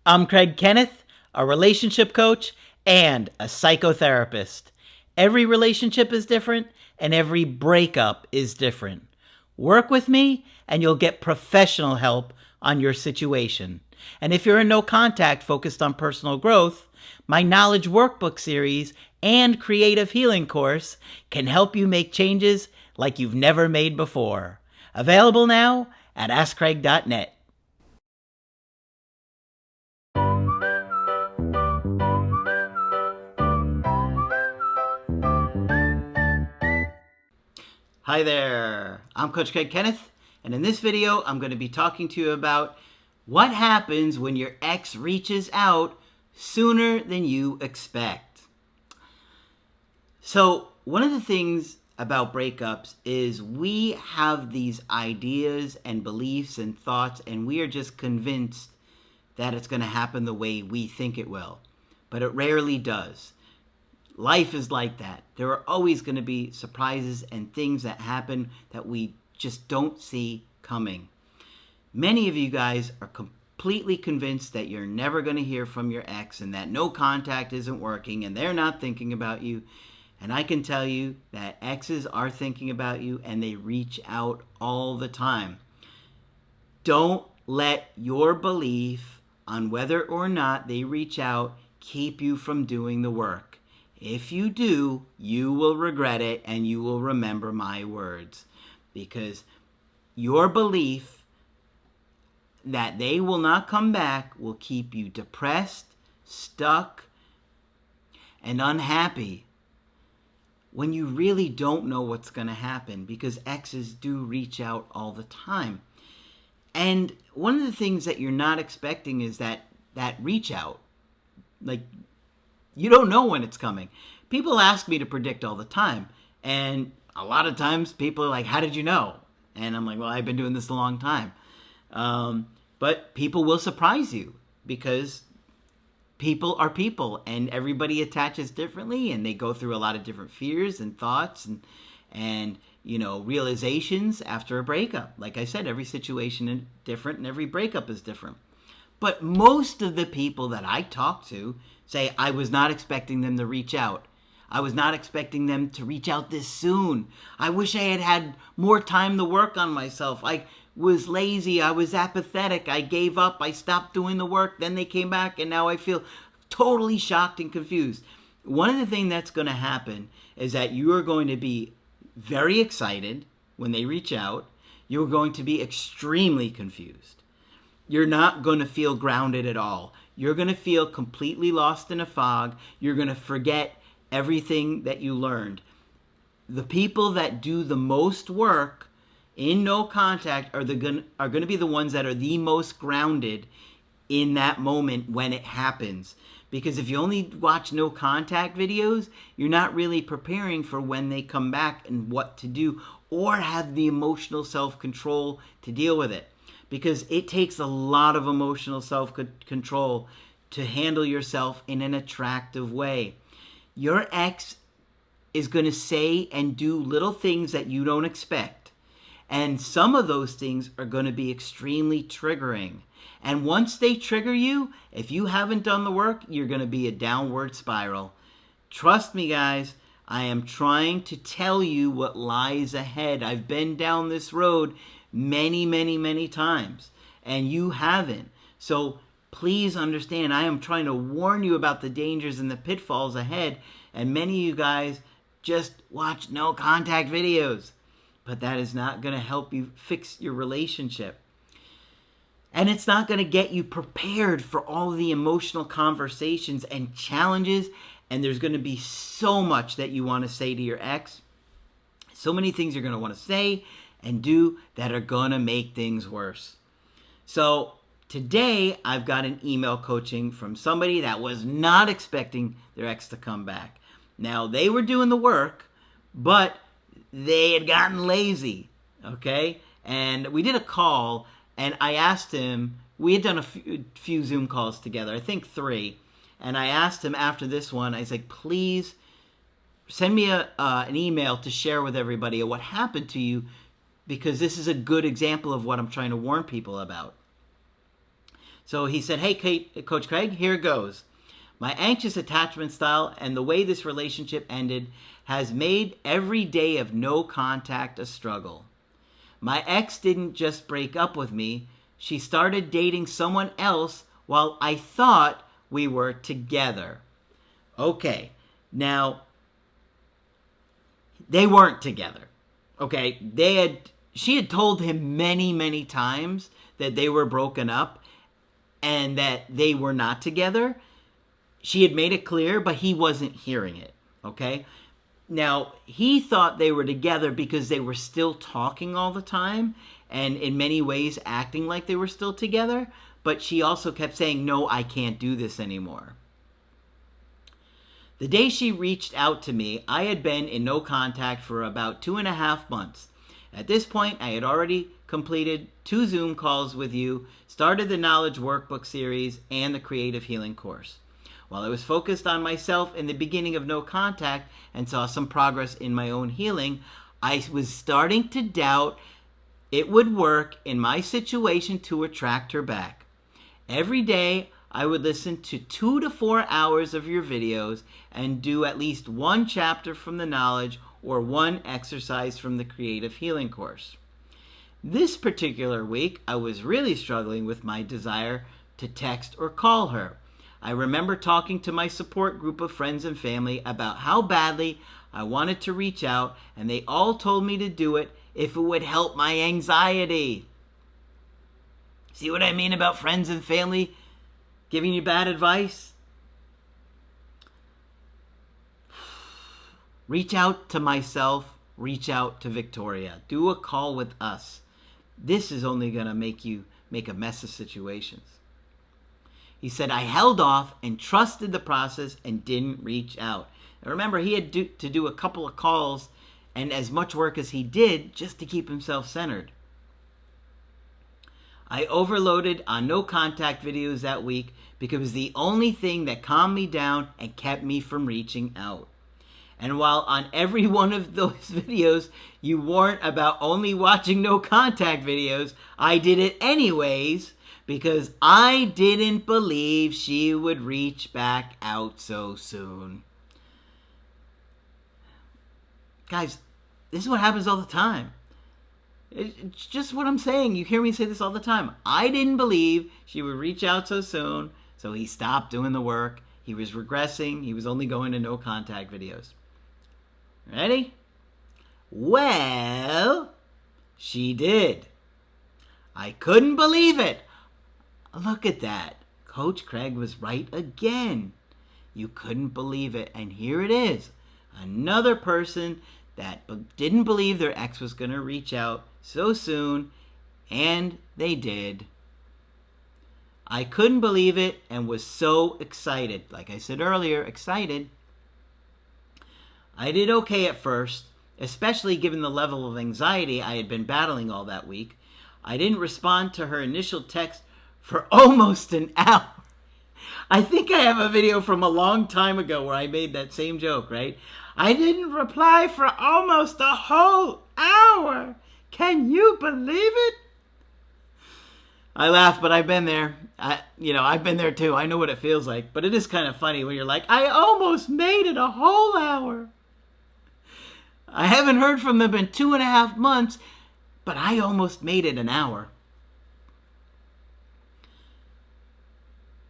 I'm Kenneth, a relationship coach and a psychotherapist. Every relationship is different and every breakup is different. Work with me and you'll get professional help on your situation. And if you're in no contact focused on personal growth, my Knowledge Workbook series and Creative Healing course can help you make changes like you've never made before. Available now at AskCraig.net. Hi there, I'm Coach Kenneth, and in this video I'm going to be talking to you about what happens when your ex reaches out sooner than you expect. So one of the things about breakups is we have these ideas and beliefs and thoughts, and we are just convinced that it's going to happen the way we think it will, but it rarely does. Life is like that. There are always going to be surprises and things that happen that we just don't see coming. Many of you guys are completely convinced that you're never going to hear from your ex and that no contact isn't working and they're not thinking about you. And I can tell you that exes are thinking about you and they reach out all the time. Don't let your belief on whether or not they reach out keep you from doing the work. If you do, you will regret it and you will remember my words, because your belief that they will not come back will keep you depressed, stuck, and unhappy when you really don't know what's going to happen, because exes do reach out all the time. And one of the things that you're not expecting is that reach out. Like, you don't know when it's coming. People ask me to predict all the time. And a lot of times people are like, how did you know? And I'm like, well, I've been doing this a long time. But people will surprise you because people are people and everybody attaches differently and they go through a lot of different fears and thoughts and realizations after a breakup. Like I said, every situation is different and every breakup is different. But most of the people that I talk to say, I was not expecting them to reach out. I was not expecting them to reach out this soon. I wish I had had more time to work on myself. I was lazy. I was apathetic. I gave up. I stopped doing the work. Then they came back, and now I feel totally shocked and confused. One of the things that's going to happen is that you are going to be very excited when they reach out. You're going to be extremely confused. You're not going to feel grounded at all. You're going to feel completely lost in a fog. You're going to forget everything that you learned. The people that do the most work in no contact are going to be the ones that are the most grounded in that moment when it happens. Because if you only watch no contact videos, you're not really preparing for when they come back and what to do, or have the emotional self-control to deal with it. Because it takes a lot of emotional self-control to handle yourself in an attractive way. Your ex is going to say and do little things that you don't expect. And some of those things are going to be extremely triggering. And once they trigger you, if you haven't done the work, you're going to be a downward spiral. Trust me, guys. I am trying to tell you what lies ahead. I've been down this road many, many, many times, and you haven't. So please understand, I am trying to warn you about the dangers and the pitfalls ahead, and many of you guys just watch no contact videos, but that is not going to help you fix your relationship. And it's not going to get you prepared for all of the emotional conversations and challenges, and there's going to be so much that you want to say to your ex, so many things you're going to want to say and do that are going to make things worse. So today I've got an email coaching from somebody that was not expecting their ex to come back. Now, they were doing the work, but they had gotten lazy, okay? And we did a call, and I asked him, we had done a few Zoom calls together, I think 3, and I asked him after this one, I was like, please send me an email to share with everybody what happened to you, because this is a good example of what I'm trying to warn people about. So he said, hey, Coach Craig, here it goes. My anxious attachment style and the way this relationship ended has made every day of no contact a struggle. My ex didn't just break up with me. She started dating someone else while I thought we were together. Okay, now, they weren't together. Okay, she had told him many, many times that they were broken up and that they were not together. She had made it clear, but he wasn't hearing it. Okay, now, he thought they were together because they were still talking all the time and in many ways acting like they were still together. But she also kept saying, no, I can't do this anymore. The day she reached out to me, I had been in no contact for about 2.5 months. At this point, I had already completed 2 Zoom calls with you, started the Knowledge Workbook series, and the Creative Healing course. While I was focused on myself in the beginning of no contact and saw some progress in my own healing, I was starting to doubt it would work in my situation to attract her back. Every day, I would listen to 2 to 4 hours of your videos and do at least 1 chapter from the knowledge or 1 exercise from the Creative Healing course. This particular week, I was really struggling with my desire to text or call her. I remember talking to my support group of friends and family about how badly I wanted to reach out, and they all told me to do it if it would help my anxiety. See what I mean about friends and family giving you bad advice? Reach out to myself, reach out to Victoria. Do a call with us. This is only going to make a mess of situations. He said, I held off and trusted the process and didn't reach out. And remember, he had to do a couple of calls and as much work as he did just to keep himself centered. I overloaded on no contact videos that week because it was the only thing that calmed me down and kept me from reaching out. And while on every one of those videos you warned about only watching no contact videos, I did it anyways because I didn't believe she would reach back out so soon. Guys, this is what happens all the time. It's just what I'm saying. You hear me say this all the time. I didn't believe she would reach out so soon, so he stopped doing the work. He was regressing. He was only going to no contact videos. Ready? Well, she did. I couldn't believe it. Look at that. Coach Craig was right again. You couldn't believe it. And here it is. Another person that didn't believe their ex was going to reach out so soon, and they did. I couldn't believe it and was so excited. Like I said earlier, excited. I did okay at first, especially given the level of anxiety I had been battling all that week. I didn't respond to her initial text for almost an hour. I think I have a video from a long time ago where I made that same joke, right? I didn't reply for almost a whole hour. Can you believe it? I laugh, but I've been there. I've been there too. I know what it feels like. But it is kind of funny when you're like, I almost made it a whole hour. I haven't heard from them in 2.5 months, but I almost made it an hour.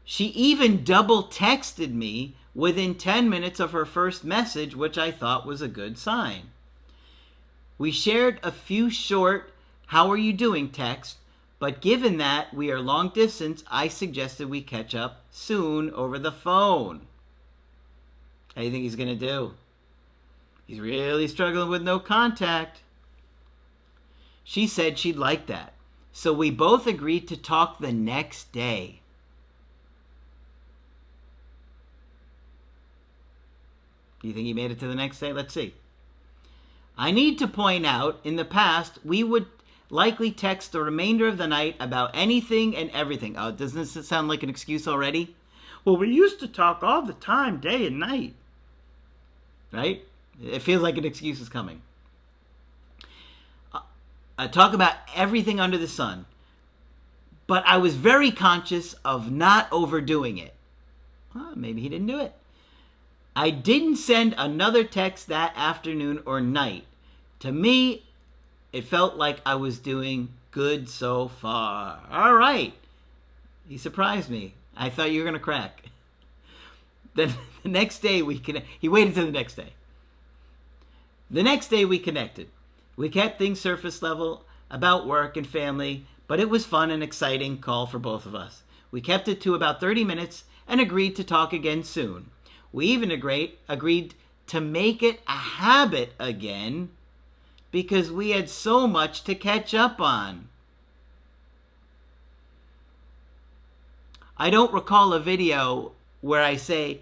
She even double texted me within 10 minutes of her first message, which I thought was a good sign. We shared a few short, how are you doing texts, but given that we are long distance, I suggested we catch up soon over the phone. How do you think he's going to do? He's really struggling with no contact. She said she'd like that. So we both agreed to talk the next day. Do you think he made it to the next day? Let's see. I need to point out, in the past, we would likely text the remainder of the night about anything and everything. Oh, doesn't this sound like an excuse already? Well, we used to talk all the time, day and night. Right? It feels like an excuse is coming. Talk about everything under the sun. but I was very conscious of not overdoing it. Well, maybe he didn't do it. I didn't send another text that afternoon or night. To me, it felt like I was doing good so far. All right. He surprised me. I thought you were going to crack. Then the next day he waited till the next day. The next day we connected. We kept things surface level about work and family, but it was fun and exciting call for both of us. We kept it to about 30 minutes and agreed to talk again soon. We even agreed to make it a habit again because we had so much to catch up on. I don't recall a video where I say,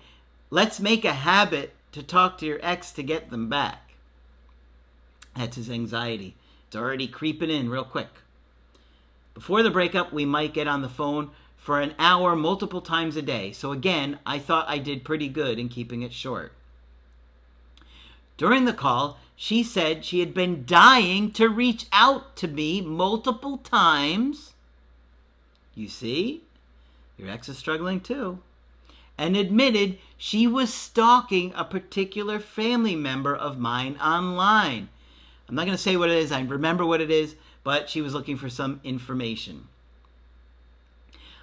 let's make a habit to talk to your ex to get them back. That's his anxiety. It's already creeping in real quick. Before the breakup, we might get on the phone for an hour multiple times a day. So again, I thought I did pretty good in keeping it short. During the call, she said she had been dying to reach out to me multiple times. You see? Your ex is struggling too. And admitted she was stalking a particular family member of mine online. I'm not going to say what it is. I remember what it is, but she was looking for some information.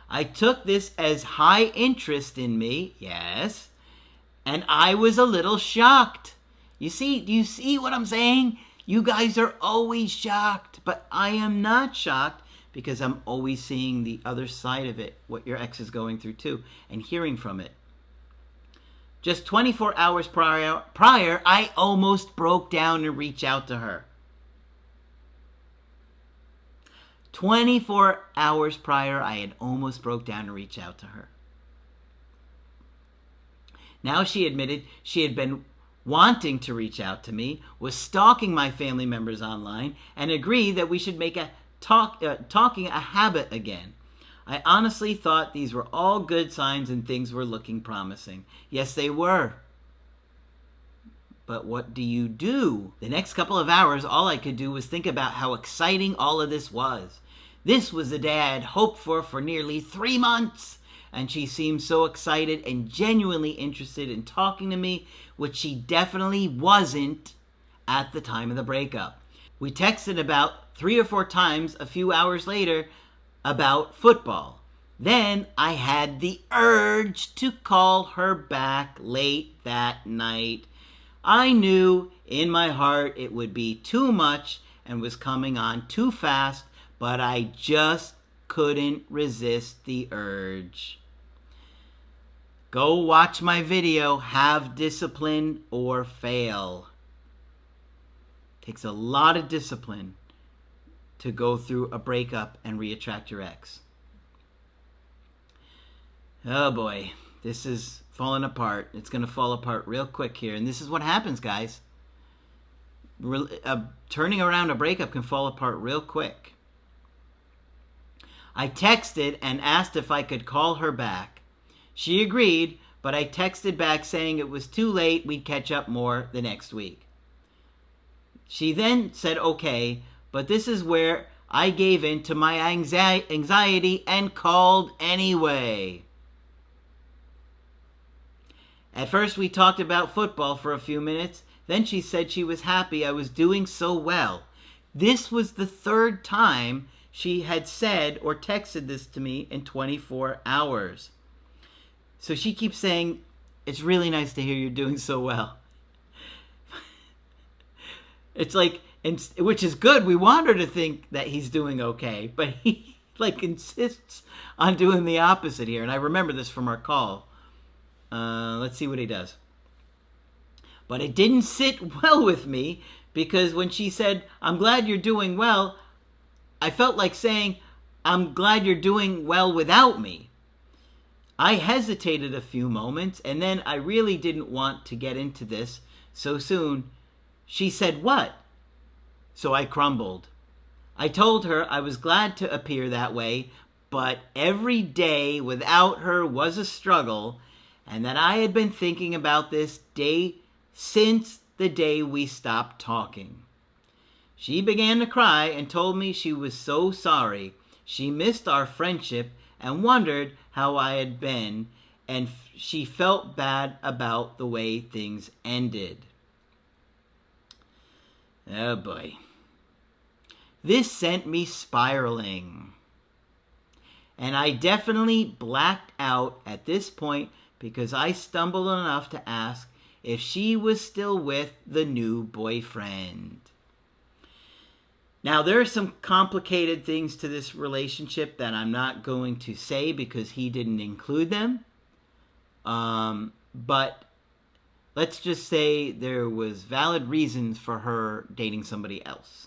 I took this as high interest in me, yes, and I was a little shocked. Do you see what I'm saying? You guys are always shocked, but I am not shocked because I'm always seeing the other side of it, what your ex is going through too, and hearing from it. Just 24 hours prior, I almost broke down to reach out to her. 24 hours prior, I had almost broke down to reach out to her. Now she admitted she had been wanting to reach out to me, was stalking my family members online, and agreed that we should make talking a habit again. I honestly thought these were all good signs and things were looking promising. Yes, they were. But what do you do? The next couple of hours, all I could do was think about how exciting all of this was. This was the day I had hoped for nearly 3 months. And she seemed so excited and genuinely interested in talking to me, which she definitely wasn't at the time of the breakup. We texted about 3 or 4 times a few hours later about football. Then I had the urge to call her back late that night. I knew in my heart it would be too much and was coming on too fast, but I just couldn't resist the urge. Go watch my video, Have Discipline or Fail. Takes a lot of discipline to go through a breakup and reattract your ex. Oh boy, this is falling apart. It's going to fall apart real quick here. And this is what happens, guys. Turning around a breakup can fall apart real quick. I texted and asked if I could call her back. She agreed, but I texted back saying it was too late, we'd catch up more the next week. She then said okay, but this is where I gave in to my anxiety and called anyway. At first we talked about football for a few minutes, then she said she was happy I was doing so well. This was the 3rd time she had said or texted this to me in 24 hours. So she keeps saying, it's really nice to hear you're doing so well. It's like, which is good. We want her to think that he's doing okay, but he insists on doing the opposite here. And I remember this from our call. Let's see what he does. But it didn't sit well with me because when she said, I'm glad you're doing well, I felt like saying, I'm glad you're doing well without me. I hesitated a few moments, and then I really didn't want to get into this so soon. She said, what? So I crumbled. I told her I was glad to appear that way, but every day without her was a struggle, and that I had been thinking about this day since the day we stopped talking. She began to cry and told me she was so sorry. She missed our friendship and wondered how I had been, and she felt bad about the way things ended. Oh boy. This sent me spiraling. And I definitely blacked out at this point because I stumbled enough to ask if she was still with the new boyfriend. Now, there are some complicated things to this relationship that I'm not going to say because he didn't include them. But let's just say there was valid reasons for her dating somebody else.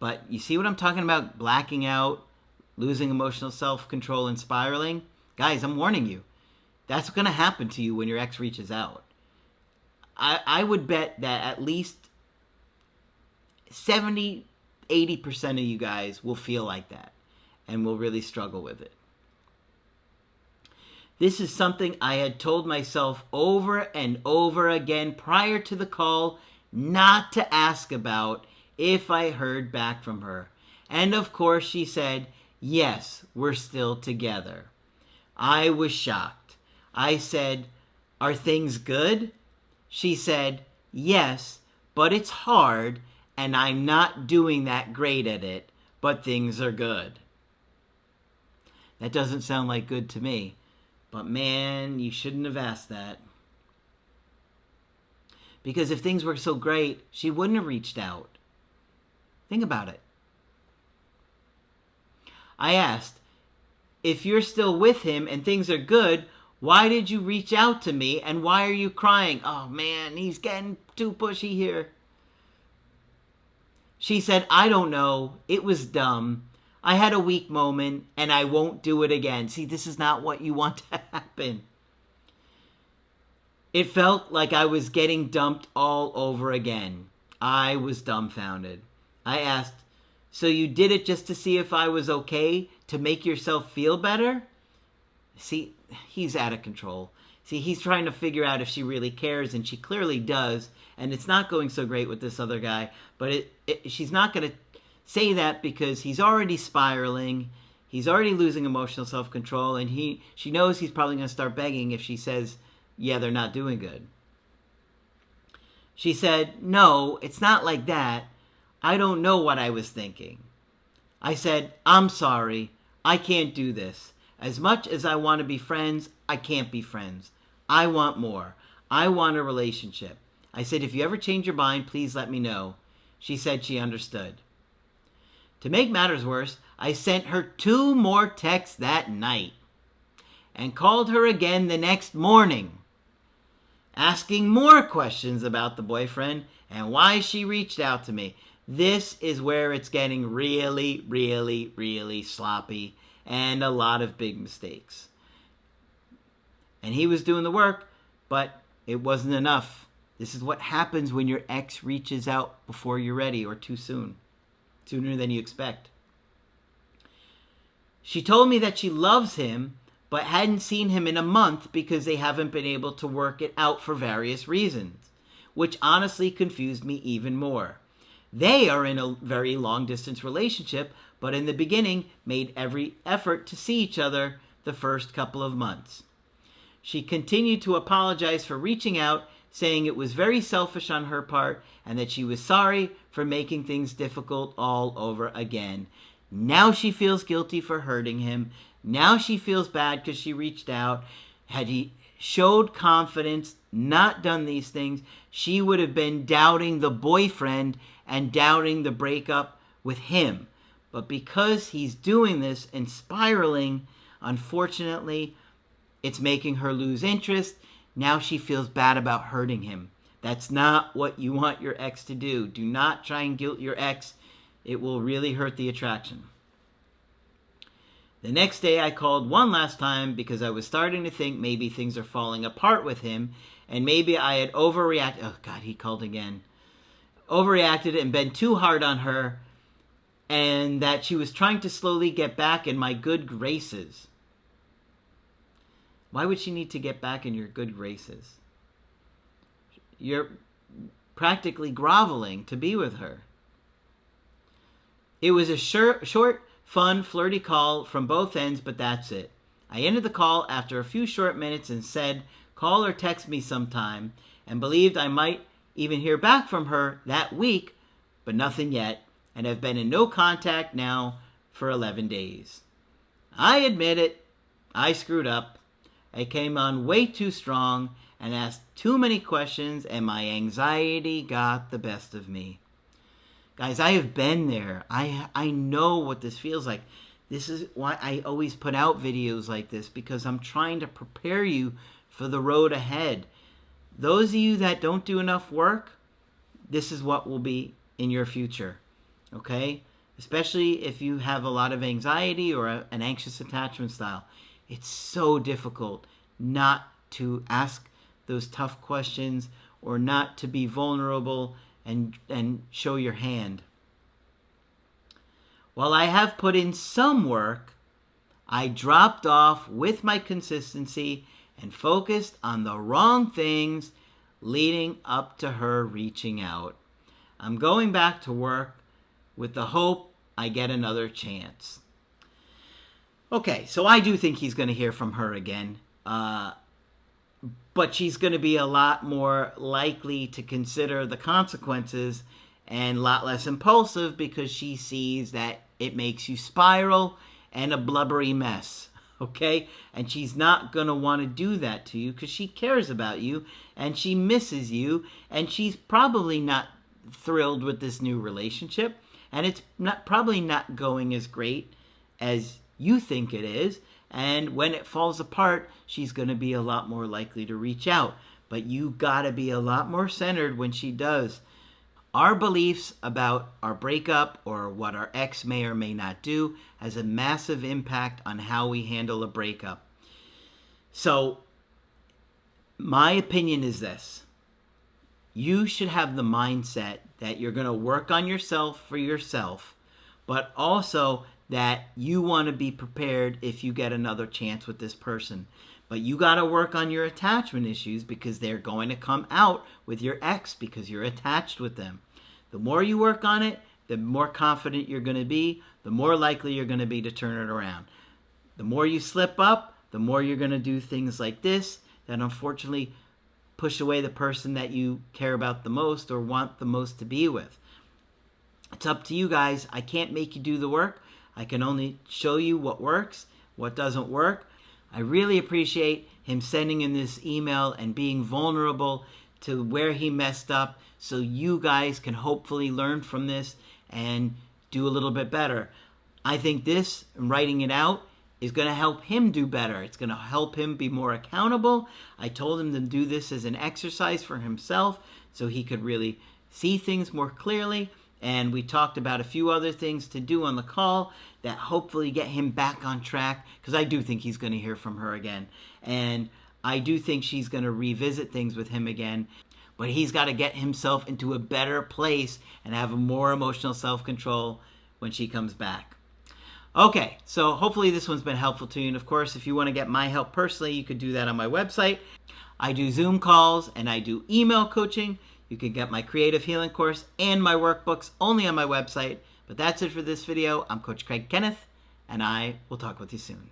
But you see what I'm talking about? Blacking out, losing emotional self-control, and spiraling? Guys, I'm warning you. That's going to happen to you when your ex reaches out. I would bet that at least 70, 80% of you guys will feel like that and will really struggle with it. This is something I had told myself over and over again prior to the call not to ask about if I heard back from her. And of course she said, yes, we're still together. I was shocked. I said, are things good? She said, yes, but it's hard and I'm not doing that great at it, but things are good. That doesn't sound like good to me, but man, you shouldn't have asked that. Because if things were so great, she wouldn't have reached out. Think about it. I asked, if you're still with him and things are good, why did you reach out to me and why are you crying? Oh man, he's getting too pushy here. She said, I don't know. It was dumb. I had a weak moment and I won't do it again. See, this is not what you want to happen. It felt like I was getting dumped all over again. I was dumbfounded. I asked, so you did it just to see if I was okay, to make yourself feel better? See, he's out of control. See, he's trying to figure out if she really cares, and she clearly does, and it's not going so great with this other guy, but she's not going to say that because he's already spiraling, he's already losing emotional self-control, and she knows he's probably going to start begging if she says, yeah, they're not doing good. She said, no, it's not like that. I don't know what I was thinking. I said, I'm sorry. I can't do this. As much as I want to be friends, I can't be friends. I want more. I want a relationship. I said, if you ever change your mind, please let me know. She said she understood. To make matters worse, I sent her 2 more texts that night and called her again the next morning, asking more questions about the boyfriend and why she reached out to me. This is where it's getting really, really, really sloppy and a lot of big mistakes. And he was doing the work, but it wasn't enough. This is what happens when your ex reaches out before you're ready or too soon, sooner than you expect. She told me that she loves him, but hadn't seen him in a month because they haven't been able to work it out for various reasons, which honestly confused me even more. They are in a very long-distance relationship, but in the beginning made every effort to see each other the first couple of months. She continued to apologize for reaching out, saying it was very selfish on her part and that she was sorry for making things difficult all over again. Now she feels guilty for hurting him. Now she feels bad because she reached out. Had he showed confidence, not done these things, she would have been doubting the boyfriend and doubting the breakup with him. But because he's doing this and spiraling, unfortunately, it's making her lose interest. Now she feels bad about hurting him. That's not what you want your ex to do. Do not try and guilt your ex. It will really hurt the attraction. The next day I called one last time because I was starting to think maybe things are falling apart with him and maybe I had overreacted. Oh God, he called again. Overreacted and been too hard on her, and that she was trying to slowly get back in my good graces. Why would she need to get back in your good graces? You're practically groveling to be with her. It was a short, fun, flirty call from both ends, but that's it. I ended the call after a few short minutes and said, call or text me sometime, and believed I might even hear back from her that week, but nothing yet, and have been in no contact now for 11 days. I admit it, I screwed up. I came on way too strong and asked too many questions, and my anxiety got the best of me. Guys, I have been there. I know what this feels like. This is why I always put out videos like this, because I'm trying to prepare you for the road ahead. Those of you that don't do enough work, this is what will be in your future, okay? Especially if you have a lot of anxiety or an anxious attachment style. It's so difficult not to ask those tough questions or not to be vulnerable and show your hand. While I have put in some work, I dropped off with my consistency and focused on the wrong things leading up to her reaching out. I'm going back to work with the hope I get another chance. Okay, so I do think he's going to hear from her again. But she's going to be a lot more likely to consider the consequences and a lot less impulsive, because she sees that it makes you spiral and a blubbery mess, okay? And she's not going to want to do that to you because she cares about you and she misses you, and she's probably not thrilled with this new relationship, and it's probably not going as great as you think it is. And when it falls apart, she's going to be a lot more likely to reach out. But you got to be a lot more centered when she does. Our beliefs about our breakup or what our ex may or may not do has a massive impact on how we handle a breakup. So, my opinion is this. You should have the mindset that you're going to work on yourself for yourself, but also that you want to be prepared if you get another chance with this person. But you got to work on your attachment issues, because they're going to come out with your ex because you're attached with them. The more you work on it, the more confident you're going to be, the more likely you're going to be to turn it around. The more you slip up, the more you're going to do things like this that unfortunately push away the person that you care about the most or want the most to be with. It's up to you guys. I can't make you do the work. I can only show you what works, what doesn't work. I really appreciate him sending in this email and being vulnerable to where he messed up, so you guys can hopefully learn from this and do a little bit better. I think this, writing it out, is going to help him do better. It's going to help him be more accountable. I told him to do this as an exercise for himself so he could really see things more clearly. And we talked about a few other things to do on the call that hopefully get him back on track, because I do think he's going to hear from her again. And I do think she's going to revisit things with him again. But he's got to get himself into a better place and have a more emotional self-control when she comes back. Okay, so hopefully this one's been helpful to you. And of course, if you want to get my help personally, you could do that on my website. I do Zoom calls and I do email coaching. You can get my creative healing course and my workbooks only on my website. But that's it for this video. I'm Coach Craig Kenneth, and I will talk with you soon.